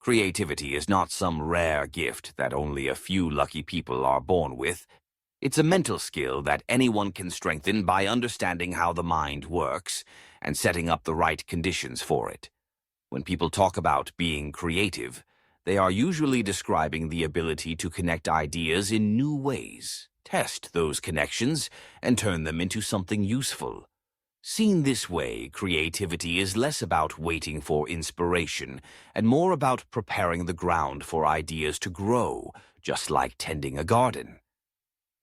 Creativity is not some rare gift that only a few lucky people are born with. It's a mental skill that anyone can strengthen by understanding how the mind works and setting up the right conditions for it. When people talk about being creative, they are usually describing the ability to connect ideas in new ways, test those connections, and turn them into something useful. Seen this way, creativity is less about waiting for inspiration and more about preparing the ground for ideas to grow, just like tending a garden.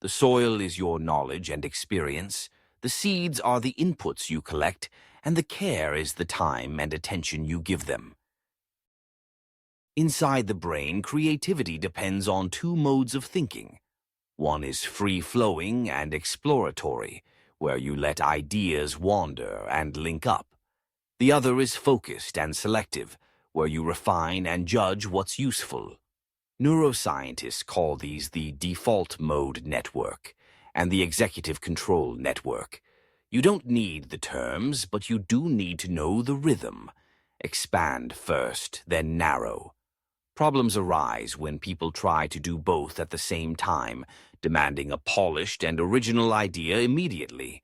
The soil is your knowledge and experience, the seeds are the inputs you collect, and the care is the time and attention you give them. Inside the brain, creativity depends on two modes of thinking. One is free-flowing and exploratory, where you let ideas wander and link up. The other is focused and selective, where you refine and judge what's useful. Neuroscientists call these the default mode network and the executive control network. You don't need the terms, but you do need to know the rhythm. Expand first, then narrow. Problems arise when people try to do both at the same time, demanding a polished and original idea immediately.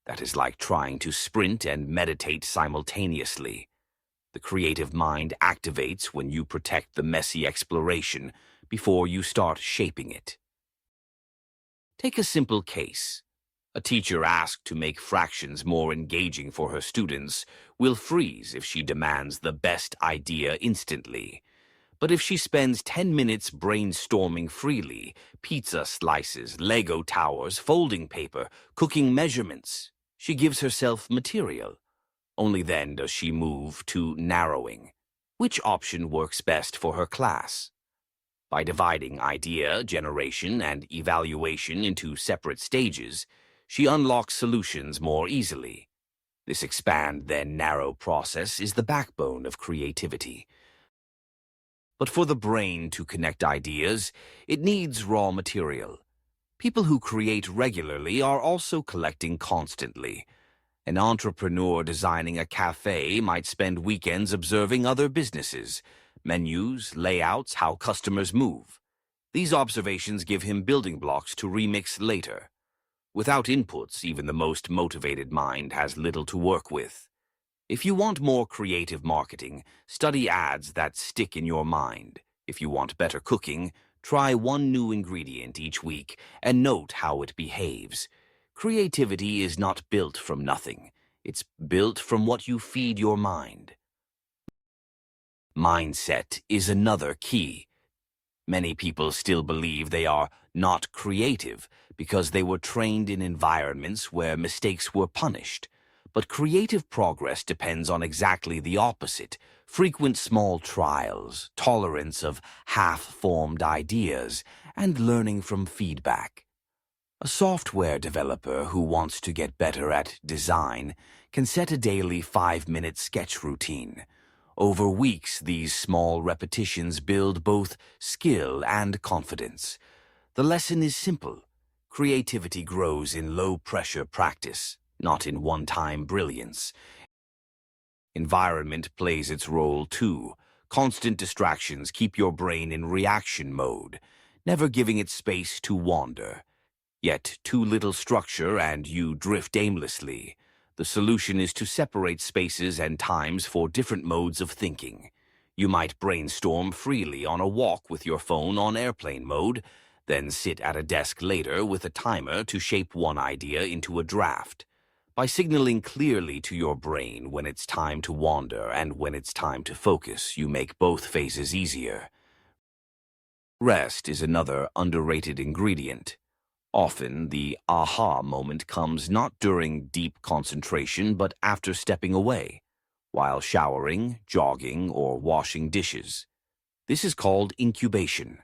That is like trying to sprint and meditate simultaneously. The creative mind activates when you protect the messy exploration before you start shaping it. Take a simple case. A teacher asked to make fractions more engaging for her students will freeze if she demands the best idea instantly. But if she spends 10 minutes brainstorming freely, pizza slices, Lego towers, folding paper, cooking measurements, she gives herself material. Only then does she move to narrowing. Which option works best for her class? By dividing idea, generation, and evaluation into separate stages, she unlocks solutions more easily. This expand then narrow process is the backbone of creativity. But for the brain to connect ideas, it needs raw material. People who create regularly are also collecting constantly. An entrepreneur designing a cafe might spend weekends observing other businesses, menus, layouts, how customers move. These observations give him building blocks to remix later. Without inputs, even the most motivated mind has little to work with. If you want more creative marketing, study ads that stick in your mind. If you want better cooking, try one new ingredient each week and note how it behaves. Creativity is not built from nothing. It's built from what you feed your mind. Mindset is another key. Many people still believe they are not creative because they were trained in environments where mistakes were punished. But creative progress depends on exactly the opposite: frequent small trials, tolerance of half-formed ideas, and learning from feedback. A software developer who wants to get better at design can set a daily 5-minute sketch routine. Over weeks, these small repetitions build both skill and confidence. The lesson is simple. Creativity grows in low-pressure practice, not in one-time brilliance. Environment plays its role too. Constant distractions keep your brain in reaction mode, never giving it space to wander. Yet too little structure and you drift aimlessly. The solution is to separate spaces and times for different modes of thinking. You might brainstorm freely on a walk with your phone on airplane mode, then sit at a desk later with a timer to shape one idea into a draft. By signaling clearly to your brain when it's time to wander and when it's time to focus, you make both phases easier. Rest is another underrated ingredient. Often, the aha moment comes not during deep concentration, but after stepping away, while showering, jogging, or washing dishes. This is called incubation.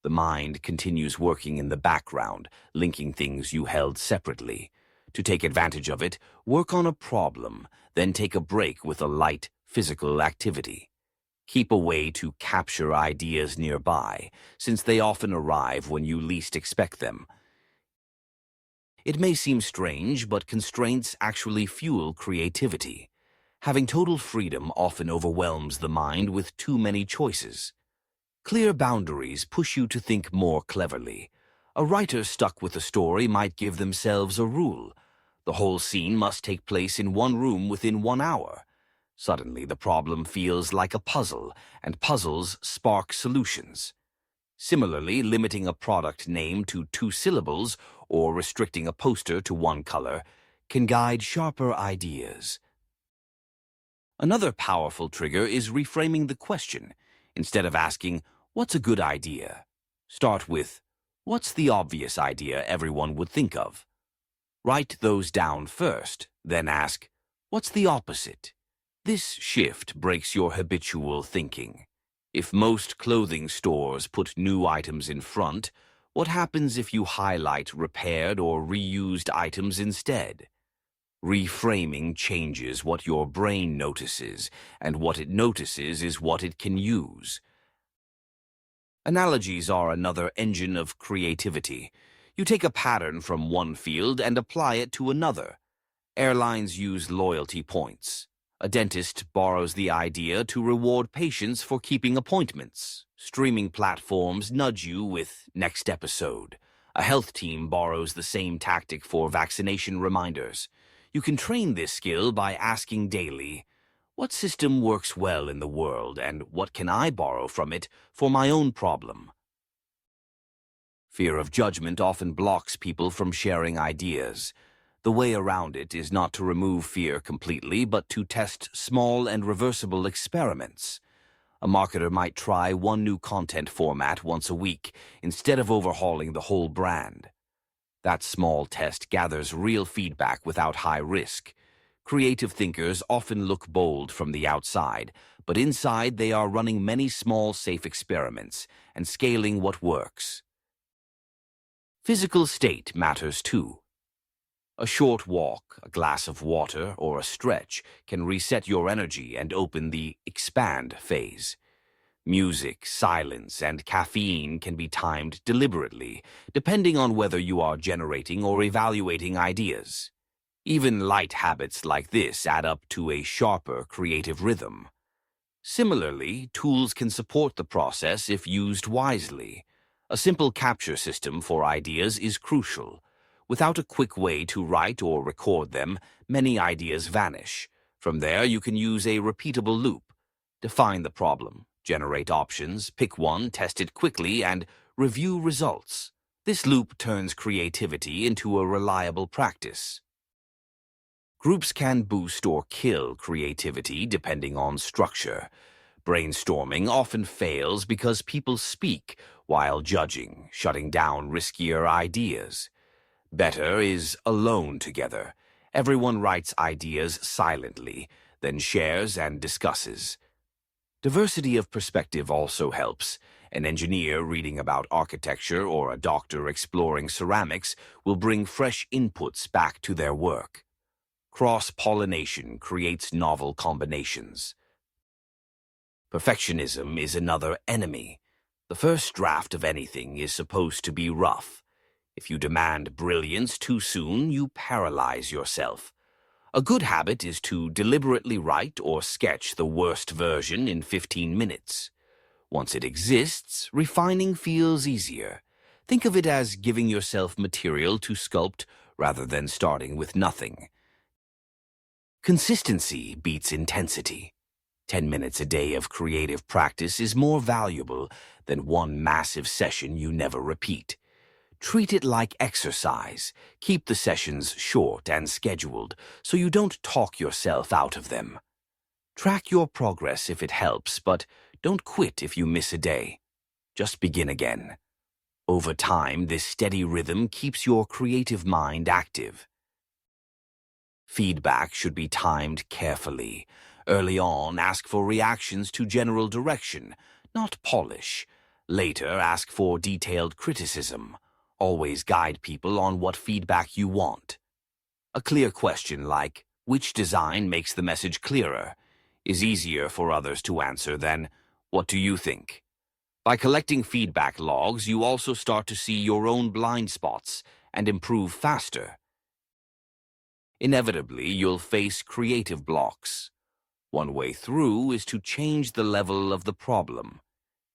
The mind continues working in the background, linking things you held separately. To take advantage of it, work on a problem, then take a break with a light, physical activity. Keep a way to capture ideas nearby, since they often arrive when you least expect them. It may seem strange, but constraints actually fuel creativity. Having total freedom often overwhelms the mind with too many choices. Clear boundaries push you to think more cleverly. A writer stuck with a story might give themselves a rule. The whole scene must take place in one room within 1 hour. Suddenly, the problem feels like a puzzle, and puzzles spark solutions. Similarly, limiting a product name to 2 syllables or restricting a poster to 1 color can guide sharper ideas. Another powerful trigger is reframing the question. Instead of asking, "What's a good idea?" start with, "What's the obvious idea everyone would think of?" Write those down first, then ask, "What's the opposite?" This shift breaks your habitual thinking. If most clothing stores put new items in front, what happens if you highlight repaired or reused items instead? Reframing changes what your brain notices, and what it notices is what it can use. Analogies are another engine of creativity. You take a pattern from one field and apply it to another. Airlines use loyalty points. A dentist borrows the idea to reward patients for keeping appointments. Streaming platforms nudge you with next episode. A health team borrows the same tactic for vaccination reminders. You can train this skill by asking daily, "What system works well in the world, and what can I borrow from it for my own problem?" Fear of judgment often blocks people from sharing ideas. The way around it is not to remove fear completely, but to test small and reversible experiments. A marketer might try one new content format once a week, instead of overhauling the whole brand. That small test gathers real feedback without high risk. Creative thinkers often look bold from the outside, but inside they are running many small, safe experiments and scaling what works. Physical state matters too. A short walk, a glass of water, or a stretch can reset your energy and open the expand phase. Music, silence, and caffeine can be timed deliberately, depending on whether you are generating or evaluating ideas. Even light habits like this add up to a sharper creative rhythm. Similarly, tools can support the process if used wisely. A simple capture system for ideas is crucial. Without a quick way to write or record them, many ideas vanish. From there, you can use a repeatable loop. Define the problem, generate options, pick one, test it quickly, and review results. This loop turns creativity into a reliable practice. Groups can boost or kill creativity depending on structure. Brainstorming often fails because people speak while judging, shutting down riskier ideas. Better is alone together. Everyone writes ideas silently, then shares and discusses. Diversity of perspective also helps. An engineer reading about architecture or a doctor exploring ceramics will bring fresh inputs back to their work. Cross-pollination creates novel combinations. Perfectionism is another enemy. The first draft of anything is supposed to be rough. If you demand brilliance too soon, you paralyze yourself. A good habit is to deliberately write or sketch the worst version in 15 minutes. Once it exists, refining feels easier. Think of it as giving yourself material to sculpt rather than starting with nothing. Consistency beats intensity. 10 minutes a day of creative practice is more valuable than one massive session you never repeat. Treat it like exercise. Keep the sessions short and scheduled so you don't talk yourself out of them. Track your progress if it helps, but don't quit if you miss a day. Just begin again. Over time, this steady rhythm keeps your creative mind active. Feedback should be timed carefully. Early on, ask for reactions to general direction, not polish. Later, ask for detailed criticism. Always guide people on what feedback you want. A clear question like, "Which design makes the message clearer?" is easier for others to answer than, "What do you think?" By collecting feedback logs, you also start to see your own blind spots and improve faster. Inevitably, you'll face creative blocks. One way through is to change the level of the problem.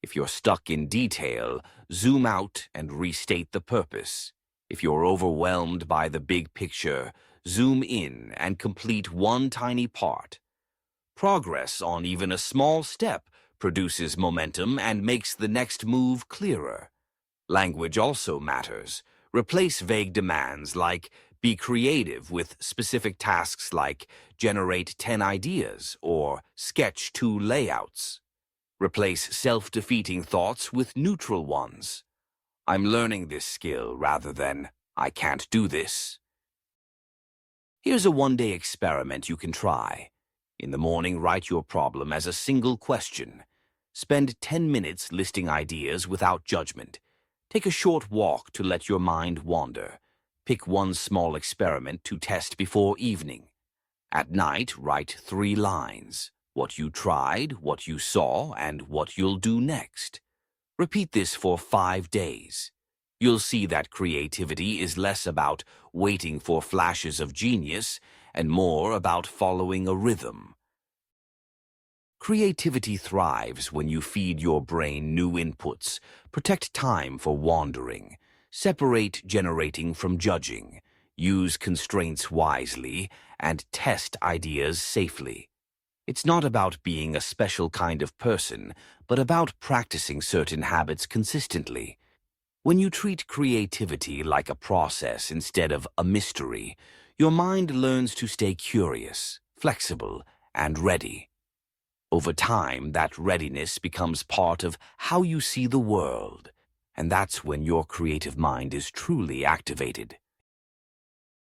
If you're stuck in detail, zoom out and restate the purpose. If you're overwhelmed by the big picture, zoom in and complete one tiny part. Progress on even a small step produces momentum and makes the next move clearer. Language also matters. Replace vague demands like be creative with specific tasks like generate 10 ideas or sketch 2 layouts. Replace self-defeating thoughts with neutral ones. I'm learning this skill rather than I can't do this. Here's a one-day experiment you can try. In the morning, write your problem as a single question. Spend 10 minutes listing ideas without judgment. Take a short walk to let your mind wander. Pick one small experiment to test before evening. At night, write 3 lines. What you tried, what you saw, and what you'll do next. Repeat this for 5 days. You'll see that creativity is less about waiting for flashes of genius and more about following a rhythm. Creativity thrives when you feed your brain new inputs, protect time for wandering, separate generating from judging, use constraints wisely, and test ideas safely. It's not about being a special kind of person, but about practicing certain habits consistently. When you treat creativity like a process instead of a mystery, your mind learns to stay curious, flexible, and ready. Over time, that readiness becomes part of how you see the world, and that's when your creative mind is truly activated.